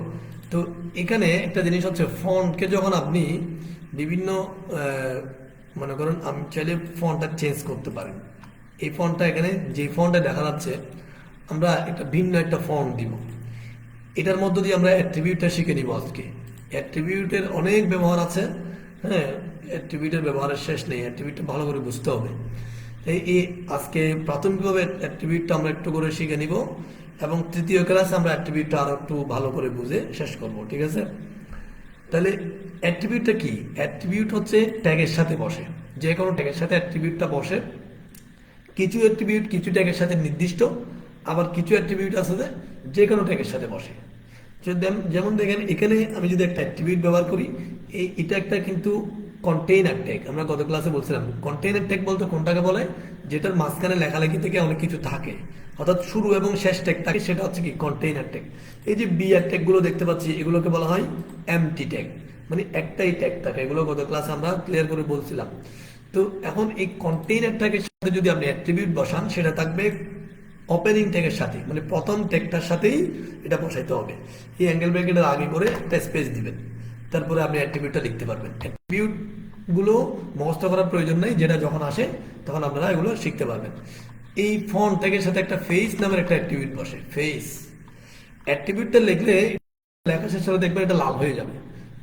তো এখানে একটা জিনিস হচ্ছে, ফন্টকে যখন আপনি বিভিন্ন মনে করেন আমি চাইলে ফন্টটা চেঞ্জ করতে পারেন। এই ফন্টটা এখানে যে ফন্টে দেখা যাচ্ছে, আমরা একটা ভিন্ন একটা ফন্ট দিব। এটার মধ্য দিয়ে আমরা অ্যাট্রিবিউটটা শিখে নিব আজকে। অ্যাট্রিবিউটের অনেক ব্যবহার আছে। হ্যাঁ, অ্যাট্রিবিউটের ব্যবহারের শেষ নেই, অ্যাট্রিবিউটটা ভালো করে বুঝতে হবে। এই আজকে প্রাথমিকভাবে অ্যাট্রিবিউটটা আমরা একটু করে শিখে নিব, এবং তৃতীয় ক্লাসে আমরা অ্যাট্রিবিউটটা আরো একটু ভালো করে বুঝে শেষ করব, ঠিক আছে। তাহলে অ্যাট্রিবিউটটা কি? অ্যাট্রিবিউট হচ্ছে ট্যাগের সাথে বসে, যে কোনো ট্যাগের সাথে অ্যাট্রিবিউটটা বসে। কিছু অ্যাট্রিবিউট কিছু ট্যাগের সাথে নির্দিষ্ট, আবার কিছু অ্যাট্রিবিউট আছে যে কোনো ট্যাগের সাথে বসে। যেমন দেখেন এখানে আমি যদি একটা অ্যাট্রিবিউট ব্যবহার করি, এটা একটা কিন্তু কন্টেইনার ট্যাগ। আমরা গত ক্লাসে বলছিলাম কন্টেইনার ট্যাগ বলতে কোনটাকে বলে, যেটার মাঝখানে লেখালেখি থেকে অনেক কিছু থাকে, অর্থাৎ শুরু এবং শেষ ট্যাগ থাকে, সেটা হচ্ছে কি কন্টেইনার ট্যাগ। এই যে বিআর ট্যাগ গুলো দেখতে পাচ্ছি, এগুলোকে বলা হয় এমটি ট্যাগ, মানে একটাই ট্যাগ থাকে। এগুলো গত ক্লাসে আমরা ক্লিয়ার করে বলছিলাম। তো এখন এই কন্টেইনার ট্যাগের সাথে যদি আপনি অ্যাট্রিবিউট বসান, সেটা থাকবে ওপেনিং ট্যাগের সাথে, মানে প্রথম ট্যাগটার সাথেই এটা বসাইতে হবে। এই অ্যাঙ্গেল ব্র্যাকেটের আগে করে একটা স্পেস দিবেন, তারপরে আপনি অ্যাট্রিবিউটটা লিখতে পারবেন। অ্যাট্রিবিউট গুলো মুখস্থ করার প্রয়োজন নেই, যেটা যখন আসে তখন আপনারা এগুলো শিখতে পারবেন। এই ফন্ট ট্যাগের সাথে একটা ফেস নামের একটা অ্যাট্রিবিউট বসে, ফেস। অ্যাট্রিবিউটটা লিখলে লেখা শেষ হলে দেখবেন এটা লাল হয়ে যাবে,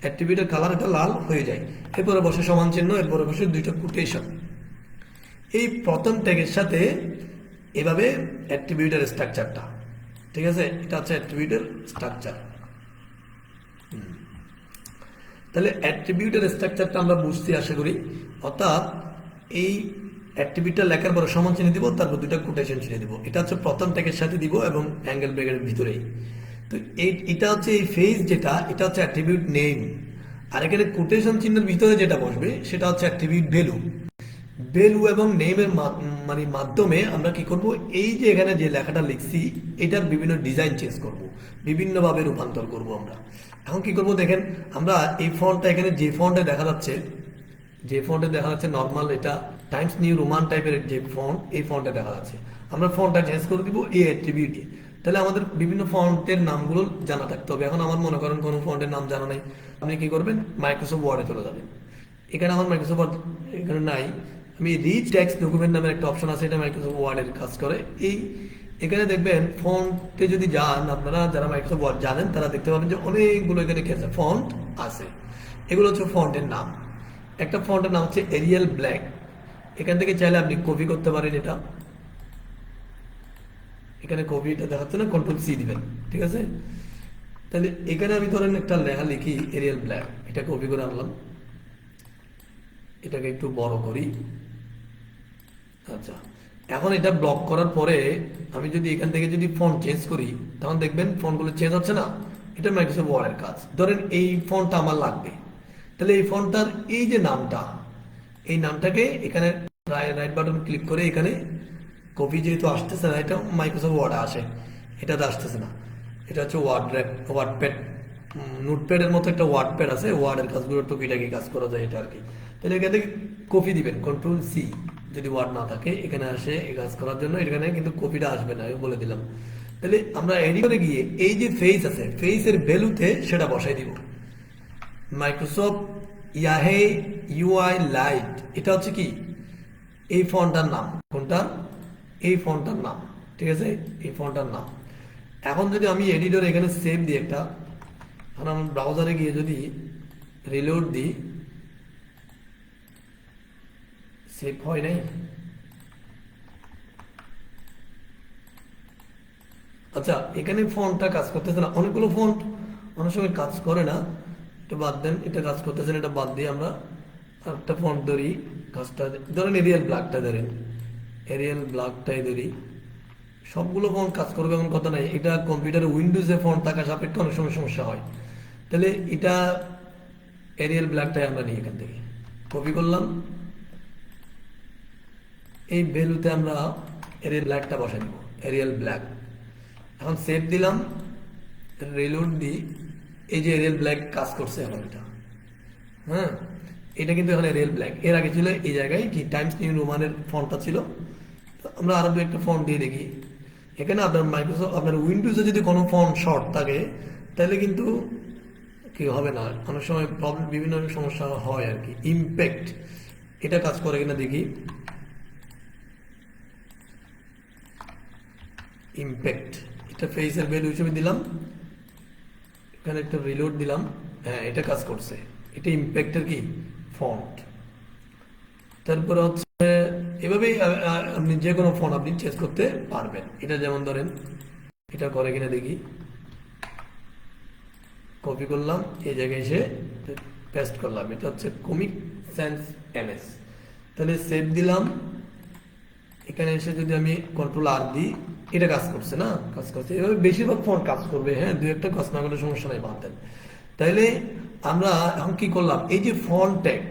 অ্যাট্রিবিউটের কালার এটা লাল হয়ে যায়। এরপরে বসে সমান চিহ্ন, এরপরে বসে দুইটা কোটেশন। এই প্রথম ট্যাগের সাথে এভাবে অ্যাট্রিবিউটের স্ট্রাকচারটা, ঠিক আছে, এটা হচ্ছে অ্যাট্রিবিউটের স্ট্রাকচার। তাহলে অ্যাট্রিবিউটের স্ট্রাকচারটা আমরা বুঝতে আশা করি। অর্থাৎ এই অ্যাট্রিবিউটটা লেখার পরে সমান চিহ্ন দিব, তারপর দুইটা কোটেশন চিহ্ন দিব। এটা হচ্ছে প্রথম ট্যাগের সাথে দিব এবং অ্যাঙ্গেল ব্র্যাকেটের ভিতরেই। তো এটা হচ্ছে এই ফেজ, যেটা এটা হচ্ছে অ্যাট্রিবিউট নেম। আর এখানে কোটেশন চিহ্নের ভিতরে যেটা বসবে সেটা হচ্ছে অ্যাট্রিবিউট ভ্যালু। ভ্যালু এবং নেমের মানে মাধ্যমে আমরা কি করব, এই যে এখানে যে লেখাটা লিখছি এটার বিভিন্ন ডিজাইন চেঞ্জ করব, বিভিন্নভাবে রূপান্তর করব আমরা। এখন কি করব দেখেন, আমরা এই ফন্টটা এখানে যে ফন্টে দেখা যাচ্ছে, নর্মাল, এটা টাইমস নিউ রোমান টাইপের যে ফন্ট, এই ফন্টে দেখা যাচ্ছে। আমরা ফন্টটা চেঞ্জ করে দিব এই অ্যাট্রিবিউটে। তাহলে আমাদের বিভিন্ন ফন্টের নামগুলো জানা থাকতে হবে। এখন আমার মনে করেন কোনো ফন্টের নাম জানা নাই, আপনি কি করবেন, মাইক্রোসফট ওয়ার্ডে চলে যাবেন। এখানে আমার মাইক্রোসফট ওয়ার্ড এখানে নাই, আমি রিচ টেক্সট ডকুমেন্ট নামের একটা অপশন আছে, এটা মাইক্রোসফট ওয়ার্ডের কাজ করে। এখানে দেখবেন ফন্টে যদি যান, আপনারা যারা মাইক্রোসফট ওয়ার্ড জানেন তারা দেখতে পাবেন যে অনেকগুলো এখানে কি আছে, ফন্ট আছে। এগুলো হচ্ছে ফন্টের নাম। একটা ফন্টের নাম হচ্ছে এরিয়াল ব্ল্যাক। এখান থেকে চাইলে আপনি কপি করতে পারেন এটা, এখানে কপি, এটা দেখাচ্ছে না, কন্ট্রোল সি দিবেন, ঠিক আছে। তাহলে এখানে আমি ধরেন একটা লেখা লিখি এরিয়াল ব্ল্যাক, এটা কপি করে আনলাম, এটাকে একটু বড় করি। আচ্ছা, এখন এটা ব্লক করার পরে আমি যদি এখান থেকে যদি ফন্ট চেঞ্জ করি, তখন দেখবেন ফন্টগুলো চেঞ্জ হচ্ছে না। এটা মাইক্রোসফট ওয়ার্ডের কাজ। ধরেন এই ফন্টটা আমার লাগবে, তাহলে এই ফন্টটার এই যে নামটা, এই নামটাকে এখানে রাইট বাটন ক্লিক করে এখানে কপি, যেহেতু আসতেছে না, এটা মাইক্রোসফট ওয়ার্ডে আসে, এটাতে আসতেছে না। এটা হচ্ছে ওয়ার্ডপ্যাড, নোটপ্যাডের মতো একটা ওয়ার্ডপ্যাড আছে, ওয়ার্ডের কাজগুলো টুকিটাকি কাজ করা যায় এটা আর কি। তাহলে এখান থেকে কপি দিবেন, কন্ট্রোল সি, যদি ওয়ার্ড না থাকে এখানে আসে এই কাজ করার জন্য। এখানে কিন্তু কপিটা আসবে না, আমি বলে দিলাম। তাহলে আমরা এডিটরে গিয়ে এই যে ফেস আছে, ফেসের ভ্যালুতে সেটা বসাই দিব। মাইক্রোসফট ইয়াহে ইউআই লাইট, এটা হচ্ছে কি এই ফন্টটার নাম। কোনটা? এই ফন্টটার নাম, ঠিক আছে, এই ফন্টটার নাম। এখন যদি আমি এডিটর এখানে সেভ দিই একটা, এখন আমি ব্রাউজারে গিয়ে যদি রিলোড দিই, সেভ হয় নাই। আচ্ছা, এখানে ফন্টটা কাজ করতেছে না, অনেকগুলো ফন্ট অনেক সময় কাজ করে না, এটা বাদ দেন। এটা কাজ করতেছে না, এটা বাদ দিয়ে আমরা একটা ফন্ট ধরি। কাজটা ধরেন এরিয়াল ব্ল্যাকটা ধরেন, এরিয়াল ব্ল্যাকটাই ধরি। সবগুলো ফন্ট কাজ করবে এমন কথা নাই, এটা কম্পিউটারে উইন্ডোজে ফন্ট থাকা সাপেক্ষে অনেক সময় সমস্যা হয়। তাহলে এটা এরিয়াল ব্ল্যাকটাই আমরা নিই, এখান থেকে কপি করলাম, এই ভ্যালুতে আমরা এরিয়াল ব্ল্যাকটা বসাই দেবো, এরিয়াল ব্ল্যাক। এখন সেভ দিলাম, রিলোড দিই, এই যে এরিয়াল ব্ল্যাক কাজ করছে এখন এটা। হ্যাঁ, এটা কিন্তু এখন এরিয়াল ব্ল্যাক। এর আগে ছিল এই জায়গায় কি টাইমস নিউ রোমানের ফন্টটা ছিল। আমরা আরো একটা ফন্ট দিয়ে দেখি। এখানে আপনার মাইক্রোসফট, আপনার উইন্ডোজে যদি কোনো ফন্ট শর্ট থাকে তাহলে কিন্তু কি হবে না, অনেক সময় প্রবলেম, বিভিন্ন সমস্যা হয় আর কি। ইম্প্যাক্ট, এটা কাজ করে কিনা দেখি। ইম্প্যাক্ট, এটা ফেসের ভ্যালু হিসেবে দিলাম, এখানে একটা রিলোড দিলাম। হ্যাঁ, এটা কাজ করছে, এটা ইম্প্যাক্টের কি ফন্ট। তারপরে হচ্ছে এভাবেই আপনি যে কোনো ফন্ট আপনি চেঞ্জ করতে পারবেন। এটা যেমন ধরেন, এটা করে কিনা দেখি, কপি করলাম, এই জায়গায় এসে পেস্ট করলাম। এটা হচ্ছে কমিক সেন্স এমএস। তাহলে সেভ দিলাম, এখানে এসে যদি আমি কন্ট্রোল আর দিই, এটা কাজ করছে না, কাজ করছে। এভাবে বেশিরভাগ ফন্ট কাজ করবে। হ্যাঁ, দুই একটা কাজ না করলে সমস্যা নাই, বাদ দেন। তাইলে আমরা এখন কি করলাম, এই যে ফন্ট ট্যাগ,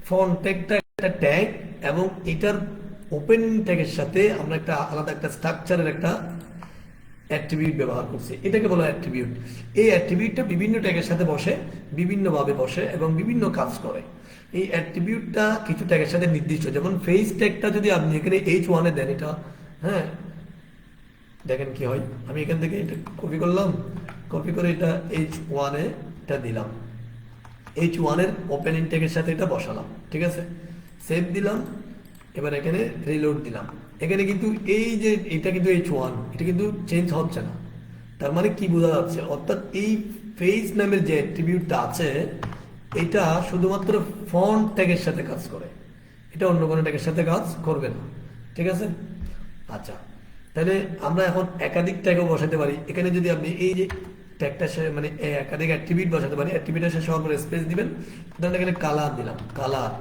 ফন্ট ট্যাগটা একটা ট্যাগ, এবং এটার ওপেন ট্যাগের সাথে আমরা একটা আলাদা একটা স্ট্রাকচারের একটা অ্যাট্রিবিউট ব্যবহার করছি, এটাকে বলা অ্যাট্রিবিউট। এই অ্যাট্রিবিউটটা বিভিন্ন ট্যাগের সাথে বসে, বিভিন্নভাবে বসে এবং বিভিন্ন কাজ করে। এই অ্যাট্রিবিউটটা কিছু ট্যাগের সাথে নির্দিষ্ট, যেমন ফেস ট্যাগটা যদি আপনি এখানে H1 এ দেন, এটা হ্যাঁ দেখেন কি হয়। আমি এখান থেকে এটা কপি করলাম, কপি করে এটা H1 এ এটা দিলাম, H1 এর ওপেনিং ট্যাগের সাথে এটা বসালাম, ঠিক আছে। সেভ দিলাম, এবার এখানে রিলোড দিলাম। এখানে কিন্তু এই যে এটা কিন্তু H1, এটা কিন্তু চেঞ্জ হচ্ছে না। তার মানে কি বোঝা যাচ্ছে, অর্থাৎ এই ফেস নামের যে অ্যাট্রিবিউটটা আছে, এটা শুধুমাত্র ফন্ট ট্যাগের সাথে কাজ করে, এটা অন্য কোনো ট্যাগের সাথে কাজ করবে না, ঠিক আছে। আচ্ছা, তাহলে আমরা এখন একাধিক ট্যাগও বসাতে পারি। এখানে যদি আপনি এই যে ট্যাগটা মানে একাধিক অ্যাট্রিবিউট বসাতে পারি, অ্যাট্রিবিউটের শেষে হওয়ার পরে স্পেস দিবেন। ধরেন এখানে কালার দিলাম, কালার,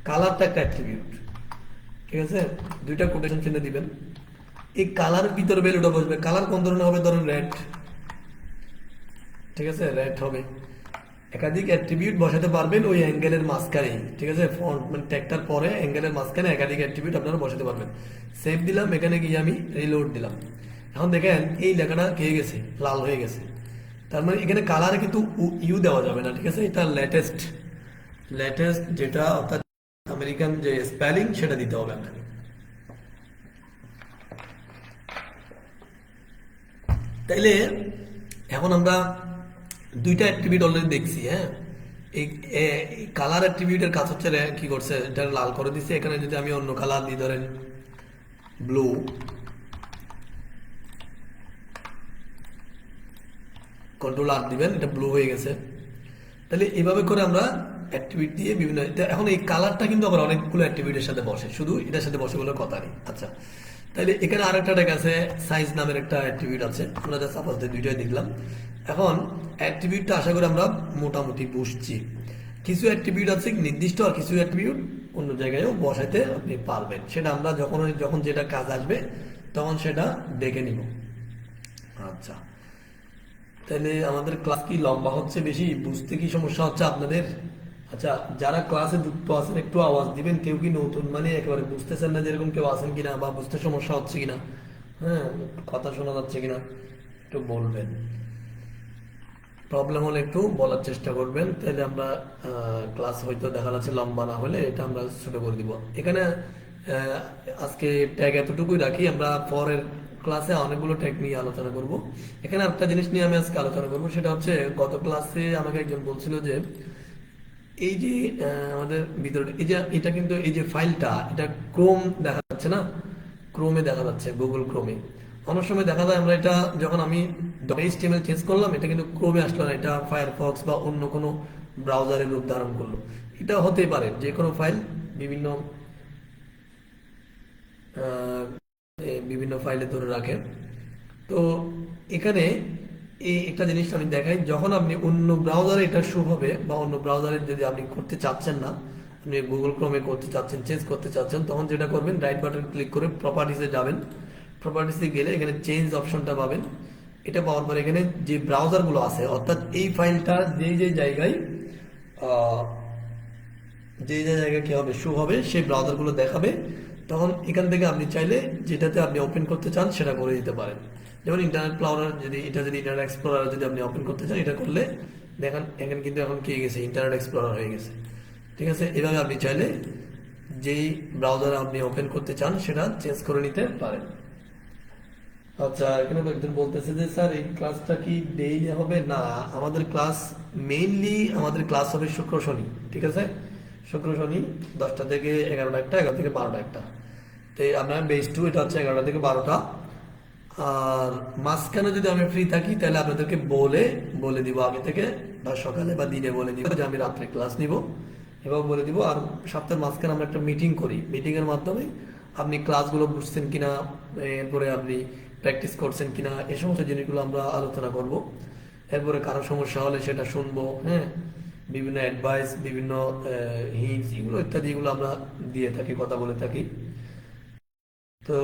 কালারটা একটা অ্যাট্রিবিউট, ঠিক আছে, দুইটা কোটেশন চিহ্ন দিবেন। এই কালারের ভিতরে ভ্যালুটা বসবে। কালার কোন ধরনের হবে, ধরুন রেড, ঠিক আছে, রেড হবে। একাধিক অ্যাট্রিবিউট বসাতে পারবেন ওই অ্যাঙ্গেলের মাঝখানে, ঠিক আছে, ফন্ট মানে ট্যাগটার পরে অ্যাঙ্গেলের মাঝখানে একাধিক অ্যাট্রিবিউট আপনারা বসাতে পারবেন। সেভ দিলাম, এখানে গিয়ে আমি রিলোড দিলাম। এখন দেখেন এই লেখাটা খেয়ে গেছে, লাল হয়ে গেছে। তার মানে এখানে কালারে কিন্তু ইউ দেওয়া যাবে না, ঠিক আছে। এটা লেটেস্ট, লেটেস্ট যেটা অর্থাৎ আমেরিকান যে স্পেলিং, সেটা দিতে হবে আপনাকে। তাইলে এখন আমরা দুইটা অ্যাট্রিবিউট অলরেডি দেখছি। হ্যাঁ, এই কালার অ্যাট্রিবিউটের কাজ হচ্ছে কি করছে, এটা লাল করে দিচ্ছে। এখানে যদি আমি অন্য কালার দিই, ধরেন ব্লু, কন্ট্রোল আর দিবেন, এটা ব্লু হয়ে গেছে। তাহলে এইভাবে করে আমরা অ্যাট্রিবিউট দিয়ে বিভিন্ন, এখন এই কালারটা কিন্তু আবার অনেকগুলো অ্যাট্রিবিউটের সাথে বসে, শুধু এটার সাথে বসে বলে কথা নেই। আচ্ছা, তাহলে এখানে আরেকটা ট্যাগ আছে, সাইজ নামের একটা অ্যাট্রিবিউট আছে। আমরা জাস্ট আপাতত দুইটাই দেখলাম। এখন অ্যাট্রিবিউটটা আশা করি আমরা মোটামুটি বুঝছি। কিছু অ্যাট্রিবিউট আছে নির্দিষ্ট, আর কিছু অ্যাট্রিবিউট অন্য জায়গায়ও বসাইতে আপনি পারবেন। সেটা আমরা যখন যখন যেটা কাজ আসবে তখন সেটা দেখে নিব। আচ্ছা, তাহলে আমাদের ক্লাস কি লম্বা হচ্ছে বেশি? বুঝতে কি সমস্যা হচ্ছে আপনাদের? আচ্ছা, যারা ক্লাসে যুক্ত আছেন একটু আওয়াজ দিবেন। কেউ কি নতুন মানে একেবারে বুঝতেছেন না যেরকম কেউ আছেন কিনা, বা বুঝতে সমস্যা হচ্ছে কিনা, হ্যাঁ, কথা শোনা যাচ্ছে কিনা একটু বলবেন। প্রবলেম হলে একটু বলার চেষ্টা করবেন, তাহলে আমরা ক্লাস হয়তো দেখা যাচ্ছে লম্বা না হলে এটা আমরা ছোট করে দিব। এখানে আজকে ট্যাগ এতটুকুই রাখি, আমরা পরের ক্লাসে অনেকগুলো ট্যাগ নিয়ে আলোচনা করব। এখানে একটা জিনিস নিয়ে আমি আজকে আলোচনা করব, সেটা হচ্ছে গত ক্লাসে আমাকে একজন বলছিল যে এই যে আমাদের ভিতরে এই যে এটা কিন্তু এই যে ফাইলটা এটা ক্রোম দেখা যাচ্ছে না, ক্রোমে দেখা যাচ্ছে, গুগল ক্রোমে। অনেক সময় দেখা যায় আমরা এটা যখন আমি HTML চেঞ্জ করলাম এটা কিন্তু ক্রোমে আসলো না, এটা ফায়ারফক্স বা অন্য কোনো ব্রাউজারের রূপ ধারণ করলো। এটা হতেই পারে, যে কোনো ফাইল বিভিন্ন বিভিন্ন ফাইলে ধরে রাখে। তো এখানে এই একটা জিনিস আমি দেখাই, যখন আপনি অন্য ব্রাউজারে এটা শো হবে বা অন্য ব্রাউজারে যদি আপনি করতে চাচ্ছেন না, আপনি গুগল ক্রোমে করতে চাচ্ছেন, চেঞ্জ করতে চাচ্ছেন, তখন যেটা করবেন রাইট বাটন ক্লিক করে প্রপার্টিসে যাবেন। প্রপার্টিসে গেলে এখানে চেঞ্জ অপশনটা পাবেন। এটা পাওয়ার পর এখানে যে ব্রাউজারগুলো আছে, অর্থাৎ এই ফাইলটা যে যে জায়গায় আহ, যে যে জায়গায় কি হবে শো হবে সেই ব্রাউজারগুলো দেখাবে। তখন এখান থেকে আপনি চাইলে যেটাতে আপনি ওপেন করতে চান সেটা করে দিতে পারেন। যেমন ইন্টারনেট প্লাউরার, যদি ইন্টারনেট এক্সপ্লোরার যদি আপনি ওপেন করতে চান, এটা করলে দেখেন এখানে কিন্তু এখন কি হয়ে গেছে, ইন্টারনেট এক্সপ্লোরার হয়ে গেছে। ঠিক আছে, এভাবে আপনি চাইলে যেই ব্রাউজার আপনি ওপেন করতে চান সেটা চেঞ্জ করে নিতে পারেন। আচ্ছা, এখানে একজন বলতেছে যে স্যার এই ক্লাসটা কি ডেইলি হবে? না, আমাদের ক্লাস মেইনলি আমাদের ক্লাস হবে শুক্র শনি। ঠিক আছে, শুক্র শনি 10টা থেকে 11টা একটা, 11 থেকে 12টা একটা। তো আপনার বেস টু এটা হচ্ছে 11টা থেকে 12টা। আর মাঝখানে যদি আমি ফ্রি থাকি তাহলে আপনাদেরকে বলে বলে দিব আগে থেকে, বা সকালে বা দিনে বলে দিব যে আমি রাত্রে ক্লাস নিব, এভাবে বলে দিব। আর সপ্তাহের মাঝখানে আমরা একটা মিটিং করি, মিটিং এর মাধ্যমে আপনি ক্লাসগুলো বুঝছেন কিনা, এরপরে আপনি প্র্যাকটিস করছেন কিনা, এই সমস্ত জিনিসগুলো আমরা আলোচনা করব। এরপরে কারো সমস্যা হলে সেটা শুনবো, হ্যাঁ, বিভিন্ন অ্যাডভাইস, বিভিন্ন হিন্টস, এগুলো ইত্যাদি এগুলো আমরা দিয়ে থাকি, কথা বলে থাকি। তো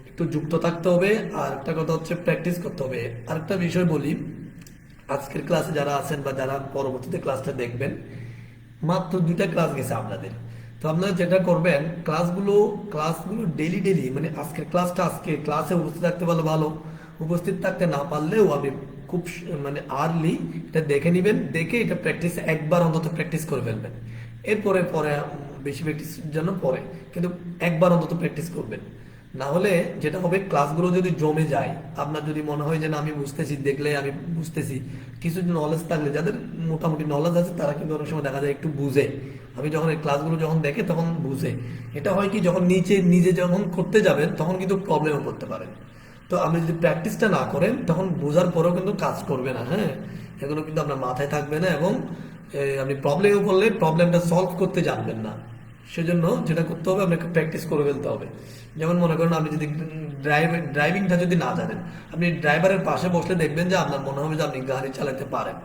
একটু যুক্ত থাকতে হবে। আর একটা কথা হচ্ছে প্র্যাকটিস করতে হবে। আরেকটা বিষয় বলি, আজকের ক্লাসে যারা আছেন বা যারা পরবর্তীতে ক্লাসটা দেখবেন, মাত্র 2টা ক্লাস গেছে আপনাদের। তো আপনারা যেটা করবেন, ক্লাসগুলো ক্লাসগুলো ডেলি ডেলি, মানে আজকের ক্লাসটা আজকে ক্লাসে উপস্থিত থাকতে পারলে ভালো, উপস্থিত থাকতে না পারলেও আপনি খুব মানে আর্লি এটা দেখে নেবেন, দেখে এটা প্র্যাকটিস একবার অন্তত প্র্যাকটিস করে ফেলবেন। এরপরে পরে বেশি প্র্যাকটিসের জন্য পরে, কিন্তু একবার অন্তত প্র্যাকটিস করবেন। না হলে যেটা হবে, ক্লাসগুলো যদি জমে যায়, আপনার যদি মনে হয় যে না আমি বুঝতেছি, দেখলে আমি বুঝতেছি, কিছু নলেজ থাকলে, যাদের মোটামুটি নলেজ আছে তারা কিন্তু অনেক সময় দেখা যায় একটু বুঝে। আমি যখন এই ক্লাসগুলো যখন দেখে তখন বুঝে। এটা হয় কি, যখন নিজে যখন করতে যাবেন তখন কিন্তু প্রবলেমও করতে পারেন। তো আপনি যদি প্র্যাকটিসটা না করেন তখন বোঝার পরেও কিন্তু কাজ করবে না, হ্যাঁ, এগুলো কিন্তু আপনার মাথায় থাকবে না, এবং আপনি প্রবলেমও করলে প্রবলেমটা সলভ করতে জানবেন না। সেজন্য যেটা করতে হবে, আপনাকে প্র্যাকটিস করে ফেলতে হবে। যেমন মনে করেন আপনি যদি ড্রাইভিংটা যদি না জানেন, আপনি ড্রাইভারের পাশে বসলে দেখবেন যে আপনার মনে হবে যে আপনি গাড়ি চালাতে পারেন।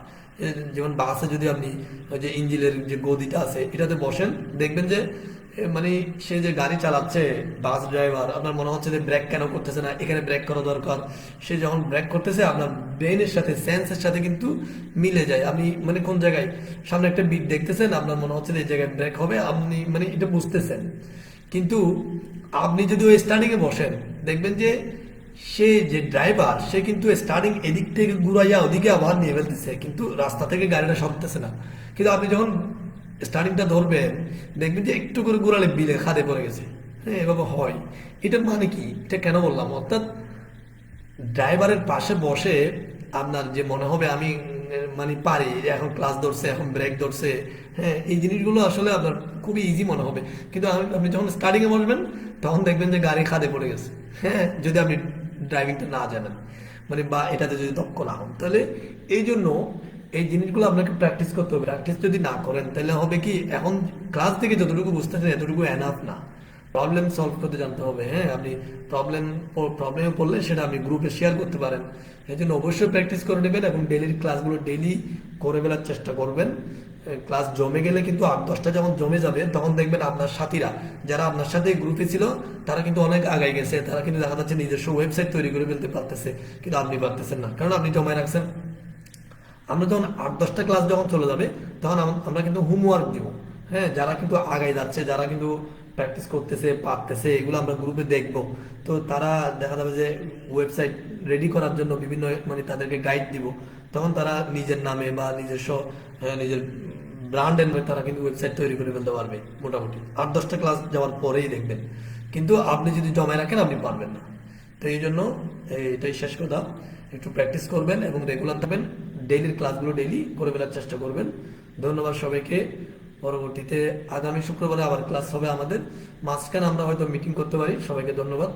যেমন বাসে যদি আপনি ওই যে ইঞ্জিনের যে গদিটা আছে এটাতে বসেন, দেখবেন যে মানে সে যে গাড়ি চালাচ্ছে, বাস ড্রাইভার, আপনার মনে হচ্ছে যে ব্রেক কেন করতেছে না, এখানে ব্রেক করা দরকার। সে যখন ব্রেক করতেছে আপনার ব্রেনের সাথে, সেন্সের সাথে কিন্তু মিলে যায়। আপনি মানে কোন জায়গায় সামনে একটা বিট দেখতেছেন, আপনার মনে হচ্ছে যে এই জায়গায় ব্রেক হবে, আপনি মানে এটা বুঝতেছেন। কিন্তু আপনি যদি ওই স্টার্টিং এ বসেন, দেখবেন যে সে যে ড্রাইভার সে কিন্তু স্টার্টিং এদিক থেকে ঘুরাইয়া ওদিকে আবার নিয়ে ফেলতেছে, কিন্তু রাস্তা থেকে গাড়িটা সরতেছে না। কিন্তু আপনি যখন স্টার্টিংটা ধরবেন, দেখবেন যে একটু করে ঘুরালে বিলে খাদে পড়ে গেছে। হ্যাঁ, এভাবে হয়। এটার মানে কি, এটা কেন বললাম, অর্থাৎ ড্রাইভারের পাশে বসে আপনার যে মনে হবে আমি মানে পারি, এখন ক্লাস ধরছে, এখন ব্রেক ধরছে, হ্যাঁ, এই জিনিসগুলো আসলে আপনার খুবই ইজি মনে হবে। কিন্তু আপনি যখন স্টার্টিং এ বসবেন তখন দেখবেন যে গাড়ি খাদে পড়ে গেছে, হ্যাঁ, যদি আপনি ড্রাইভিংটা না জানেন, মানে বা এটাতে যদি দক্ষ না হন। তাহলে এই জন্য এই জিনিসগুলো আপনাকে প্র্যাকটিস করতে হবে। প্র্যাকটিস যদি না করেন তাহলে হবে কি, এখন ক্লাস থেকে যতটুকু বুঝতেছেন এতটুকু এনাফ না, প্রবলেম সলভ করতে জানতে হবে। হ্যাঁ, আপনি প্রবলেমে পড়লে সেটা আপনি গ্রুপে শেয়ার করতে পারেন। এই জন্য অবশ্যই প্র্যাকটিস করে নেবেন এবং ডেলির ক্লাসগুলো ডেলি করে ফেলার চেষ্টা করবেন। ক্লাস জমে গেলে কিন্তু 8-10টা যখন জমে যাবে তখন দেখবেন আপনার সাথীরা যারা আপনার সাথে গ্রুপে ছিল তারা কিন্তু অনেক আগায় গেছে, তারা কিন্তু দেখা যাচ্ছে নিজস্ব ওয়েবসাইট তৈরি করে ফেলতে পারতেছে, কিন্তু আপনি পারতেছেন না কারণ আপনি জমায় রাখছেন। আমরা যখন 8-10টা ক্লাস যখন চলে যাবে তখন আমরা কিন্তু হোমওয়ার্ক দিব। হ্যাঁ, যারা কিন্তু আগায় যাচ্ছে, যারা কিন্তু প্র্যাকটিস করতেছে পারতেছে, এগুলো আমরা গ্রুপে দেখব। তো তারা দেখা যাবে যে ওয়েবসাইট রেডি করার জন্য বিভিন্ন মানে তাদেরকে গাইড দিব। তখন তারা নিজের নামে বা নিজস্ব নিজের ব্র্যান্ডের নামে তারা কিন্তু ওয়েবসাইট তৈরি করে ফেলতে পারবে মোটামুটি 8-10টা ক্লাস যাওয়ার পরেই দেখবেন। কিন্তু আপনি যদি জমায় রাখেন আপনি পারবেন না। তো এই জন্য এটাই শেষ কথা, একটু প্র্যাকটিস করবেন এবং রেগুলার থাকবেন, ডেইলির ক্লাসগুলো ডেইলি করে ফেলার চেষ্টা করবেন। ধন্যবাদ সবাইকে। পরবর্তীতে আগামী শুক্রবারে আবার ক্লাস হবে আমাদের, মাঝখানে আমরা হয়তো মিটিং করতে পারি। সবাইকে ধন্যবাদ।